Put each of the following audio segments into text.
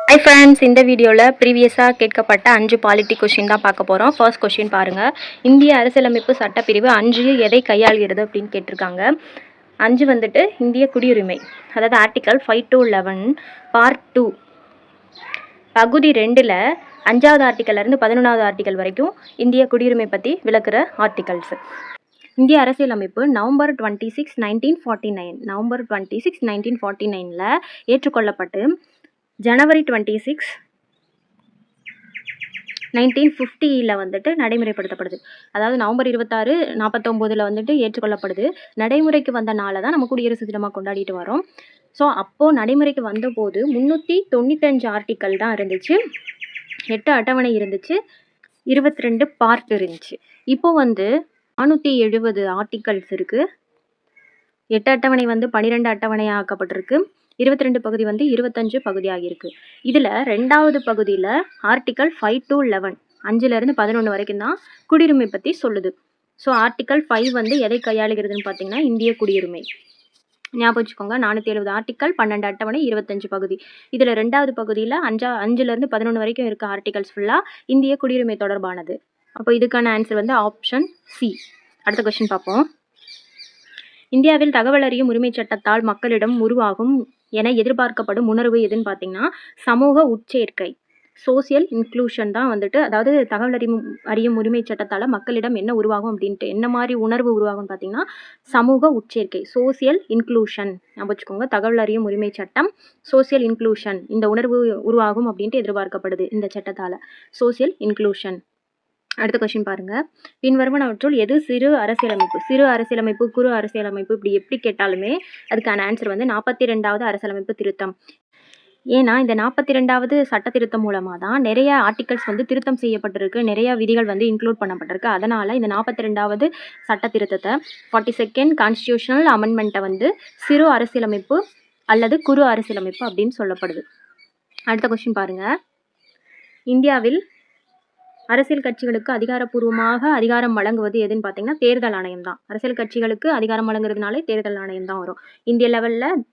Hi friends, இந்த வீடியோவில் ப்ரீவியஸாக கேட்கப்பட்ட 5 பாலிட்டி கொஷின் தான் பார்க்க போகிறோம். ஃபர்ஸ்ட் கொஷின் பாருங்கள். இந்திய அரசியலமைப்பு சட்டப்பிரிவு 5 எதை கையாள்கிறது அப்படின்னு கேட்டிருக்காங்க. 5 வந்துட்டு இந்திய குடியுரிமை, அதாவது ஆர்டிக்கல் 5 to 11 பார்ட் 2 பகுதி 2ல் 5வது ஆர்டிக்கல்லேருந்து 11வது ஆர்டிக்கல் வரைக்கும் இந்திய குடியுரிமை பற்றி விளக்குற ஆர்டிகல்ஸ். இந்திய அரசியலமைப்பு நவம்பர் 26, 1949 ஏற்றுக்கொள்ளப்பட்டு ஜனவரி 26, 1950 வந்துட்டு நடைமுறைப்படுத்தப்படுது. அதாவது நவம்பர் 26, 49 வந்துட்டு ஏற்றுக்கொள்ளப்படுது. நடைமுறைக்கு வந்த நாளை தான் நம்ம குடியரசு தினமாக கொண்டாடிட்டு வரோம். ஸோ அப்போது நடைமுறைக்கு வந்தபோது 395 ஆர்டிக்கல் தான் இருந்துச்சு, 8 அட்டவணை இருந்துச்சு, 22 பார்ட் இருந்துச்சு. இப்போ வந்து 470 ஆர்டிக்கல்ஸ் இருக்குது. 8 அட்டவணை வந்து 12 அட்டவணையாக ஆக்கப்பட்டிருக்கு. 22 பகுதி வந்து 25 பகுதியாகிருக்கு. இதில் 2வது பகுதியில் ஆர்டிக்கல் 5 to 11 5லேருந்து 11 வரைக்கும் தான் குடியுரிமை பற்றி சொல்லுது. ஸோ ஆர்டிக்கல் 5 வந்து எதை கையாளுகிறதுன்னு பார்த்தீங்கன்னா இந்திய குடியுரிமை. ஞாபகம் வச்சுக்கோங்க, 470 ஆர்டிக்கல், 12 அட்டவணை, 25 பகுதி. இதில் 2வது பகுதியில் 5லேருந்து 11 வரைக்கும் இருக்க ஆர்டிகல்ஸ் ஃபுல்லாக இந்திய குடியுரிமை தொடர்பானது. அப்போ இதுக்கான ஆன்சர் வந்து ஆப்ஷன் சி. அடுத்த கொஸ்டின் பார்ப்போம். இந்தியாவில் தகவல் அறியும் உரிமை சட்டத்தால் மக்களிடம் உருவாகும் என எதிர்பார்க்கப்படும் உணர்வு எதுன்னு பார்த்தீங்கன்னா சமூக உட்சேர்க்கை, சோசியல் இன்க்ளூஷன் தான் வந்துட்டு. அதாவது தகவல் அறியும் உரிமை சட்டத்தால் மக்களிடம் என்ன உருவாகும் அப்படின்ட்டு, என்ன மாதிரி உணர்வு உருவாகும்னு பார்த்தீங்கன்னா சமூக உட்சேர்க்கை, சோசியல் இன்க்ளூஷன். ஞாபகம் வச்சுக்கோங்க, தகவல் அறியும் உரிமை சட்டம், சோசியல் இன்க்ளூஷன், இந்த உணர்வு உருவாகும் அப்படின்ட்டு எதிர்பார்க்கப்படுது இந்த சட்டத்தால், சோசியல் இன்க்ளூஷன். அடுத்த கொஸ்டின் பாருங்க. பின்வருவனவற்றுள் எது சிறு அரசியலமைப்பு? சிறு அரசியலமைப்பு, குறு அரசியலமைப்பு, இப்படி எப்படி கேட்டாலுமே அதுக்கான ஆன்சர் வந்து 42வது அரசியலமைப்பு திருத்தம். ஏன்னா இந்த 42வது சட்ட திருத்தம் மூலமாக தான் நிறைய ஆர்டிகல்ஸ் வந்து திருத்தம் செய்யப்பட்டிருக்கு, நிறைய விதிகள் வந்து இன்க்ளூட் பண்ணப்பட்டிருக்கு. அதனால் இந்த 42வது சட்ட திருத்தத்தை 42nd கான்ஸ்டியூஷனல் அமெண்ட்மெண்ட்டை வந்து சிறு அரசியலமைப்பு அல்லது குறு அரசியலமைப்பு அப்படின்னு சொல்லப்படுது. அடுத்த கொஸ்டின் பாருங்க. இந்தியாவில் அரசியல் கட்சிகளுக்கு அதிகாரப்பூர்வமாக அதிகாரம் வழங்குவது எதுன்னு பார்த்தீங்கன்னா தேர்தல் ஆணையம் தான். அரசியல் கட்சிகளுக்கு அதிகாரம் வழங்குறதுனாலே தேர்தல் ஆணையம் தான் வரும். இந்திய லெவலில்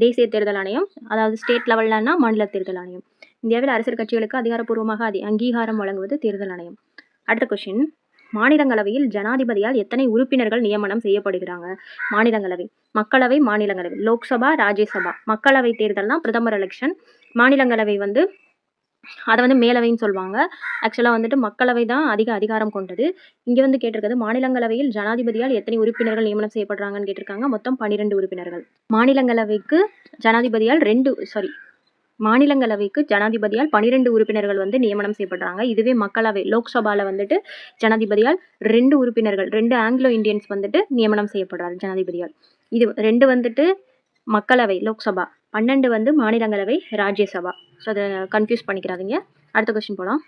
தேசிய தேர்தல் ஆணையம், அதாவது ஸ்டேட் லெவல்லன்னா மாநில தேர்தல் ஆணையம். இந்தியாவில் அரசியல் கட்சிகளுக்கு அதிகாரப்பூர்வமாக அங்கீகாரம் வழங்குவது தேர்தல் ஆணையம். அடுத்த கொஸ்டின். மாநிலங்களவையில் ஜனாதிபதியால் எத்தனை உறுப்பினர்கள் நியமனம் செய்யப்படுகிறாங்க? மாநிலங்களவை, மக்களவை, மாநிலங்களவை, லோக்சபா, ராஜ்யசபா. மக்களவை தேர்தல் தான் பிரதமர் எலெக்ஷன். மாநிலங்களவை வந்து அதை வந்து மேலவைன்னு சொல்லுவாங்க. ஆக்சுவலாக வந்துட்டு மக்களவை தான் அதிக அதிகாரம் கொண்டது. இங்கே வந்து கேட்டிருக்கிறது மாநிலங்களவையில் ஜனாதிபதியால் எத்தனை உறுப்பினர்கள் நியமனம் செய்யப்படுறாங்கன்னு கேட்டிருக்காங்க. மொத்தம் 12 உறுப்பினர்கள். மாநிலங்களவைக்கு ஜனாதிபதியால் 12 உறுப்பினர்கள் வந்து நியமனம் செய்யப்படுறாங்க. இதுவே மக்களவை லோக்சபாவில் வந்துட்டு ஜனாதிபதியால் 2 உறுப்பினர்கள், 2 ஆங்கிலோ இந்தியன்ஸ் வந்துட்டு நியமனம் செய்யப்படுறாரு ஜனாதிபதியால். இது 2 வந்துட்டு மக்களவை லோக்சபா, 12 வந்து மாநிலங்களவை ராஜ்யசபா. ஸோ அதை கன்ஃபியூஸ் பண்ணிக்கிறாதீங்க. அடுத்த கொஸ்டின் போகலாம்.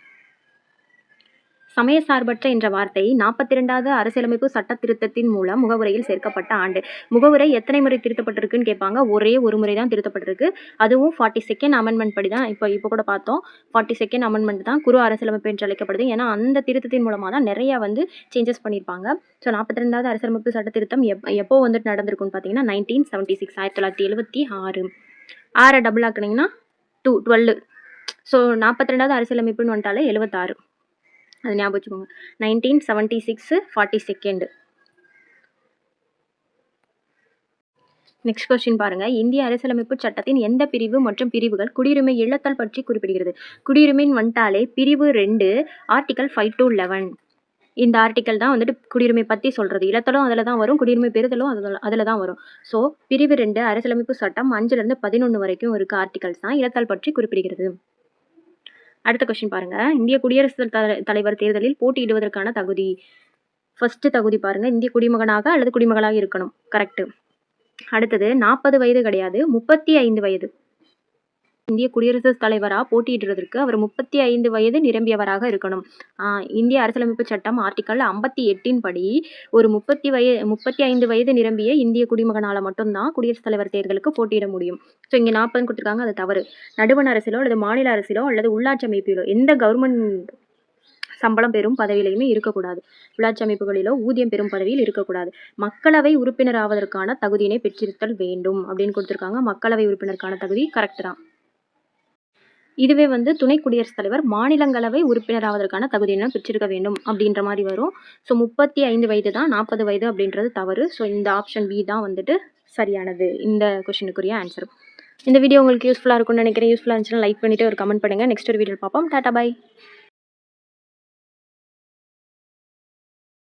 சமயசார்பற்ற என்ற வார்த்தை 42வது அரசியலமைப்பு சட்ட திருத்தத்தின் மூலம் முகவுரையில் சேர்க்கப்பட்ட ஆண்டு. முகவுரை எத்தனை முறை திருத்தப்பட்டிருக்குன்னு கேட்பாங்க. ஒரே ஒரு முறை தான் திருத்தப்பட்டிருக்கு. அதுவும் 42nd அமெண்ட்மெண்ட் படி தான். இப்போ கூட பார்த்தோம், 42nd அமெண்ட்மெண்ட் தான் குறு அரசியலமைப்பு என்று அழைக்கப்படுது. ஏன்னா அந்த திருத்தத்தின் மூலமாக தான் நிறையா வந்து சேஞ்சஸ் பண்ணியிருப்பாங்க. ஸோ 42வது அரசியலமைப்பு சட்ட திருத்தம் எப்போ வந்துட்டு நடந்திருக்குன்னு பார்த்தீங்கன்னா 1976, 1976. 6 டபுள் ஆக்குனீங்கன்னா 12. ஸோ 42வது அரசியலமைப்புன்னு வந்துட்டாலே 76. அது ஞாபகம் வச்சுக்கோங்க. 1976, 42nd. நெக்ஸ்ட் கொஸ்டின் பாருங்க. இந்திய அரசியலமைப்பு சட்டத்தின் எந்த பிரிவு மற்றும் பிரிவுகள் குடியுரிமை இழத்தல் பற்றி குறிப்பிடுகிறது? குடியுரிமைன்னு வந்துட்டாலே பிரிவு 2 ஆர்டிக்கல் 5 to 11. இந்த ஆர்டிக்கல் தான் வந்துட்டு குடியுரிமை பற்றி சொல்கிறது. இழத்தலும் அதில் தான் வரும், குடியுரிமை பெறுதலும் அதில் தான் வரும். ஸோ பிரிவு 2 அரசியலமைப்பு சட்டம் 5லேருந்து 11 வரைக்கும் இருக்க ஆர்டிகல்ஸ் தான் இழத்தல் பற்றி குறிப்பிடுகிறது. அடுத்த கொஸ்டின் பாருங்க. இந்திய குடியரசுத் தலைவர் தேர்தலில் போட்டியிடுவதற்கான தகுதி. ஃபர்ஸ்ட் தகுதி பாருங்க, இந்திய குடிமகனாக அல்லது குடிமகளாக இருக்கணும். கரெக்டு. அடுத்தது 40 வயது கிடையாது, 35 வயது. இந்திய குடியரசுத் தலைவராக போட்டியிடுவதற்கு அவர் 35 வயது நிரம்பியவராக இருக்கணும். இந்திய அரசியலமைப்பு சட்டம் ஆர்டிக்கல் 58 படி ஒரு 35 வயது நிரம்பிய இந்திய குடிமகனால் மட்டும்தான் குடியரசுத் தலைவர் தேர்தலுக்கு போட்டியிட முடியும். ஸோ இங்கே 40 கொடுத்துருக்காங்க, அது தவறு. நடுவண் அரசிலோ அல்லது மாநில அரசிலோ அல்லது உள்ளாட்சி அமைப்பிலோ எந்த கவர்மெண்ட் சம்பளம் பெறும் பதவியிலையுமே இருக்கக்கூடாது. உள்ளாட்சி அமைப்புகளிலோ ஊதியம் பெறும் பதவியில் இருக்கக்கூடாது. மக்களவை உறுப்பினர் ஆவதற்கான தகுதியினை பெற்றிருத்தல் வேண்டும் அப்படின்னு கொடுத்துருக்காங்க. மக்களவை உறுப்பினருக்கான தகுதி கரெக்ட் தான். இதுவே வந்து துணை குடியரசுத் தலைவர் மாநிலங்களவை உறுப்பினராவதற்கான தகுதியினை பெற்றிருக்க வேண்டும் அப்படின்ற மாதிரி வரும். ஸோ 35 வயது தான், 40 வயது அப்படின்றது தவறு. ஸோ இந்த ஆப்ஷன் பி தான் வந்துட்டு சரியானது, இந்த கொஷினுக்குரிய ஆன்சர். இந்த வீடியோ உங்களுக்கு யூஸ்ஃபுல்லாக இருக்கும்னு நினைக்கிறேன். யூஸ்ஃபுல்லாக இருந்துச்சுன்னா லைக் பண்ணிவிட்டு ஒரு கமெண்ட் பண்ணுங்கள். நெக்ஸ்ட் ஒரு வீடியோ பார்ப்போம். Tata bye.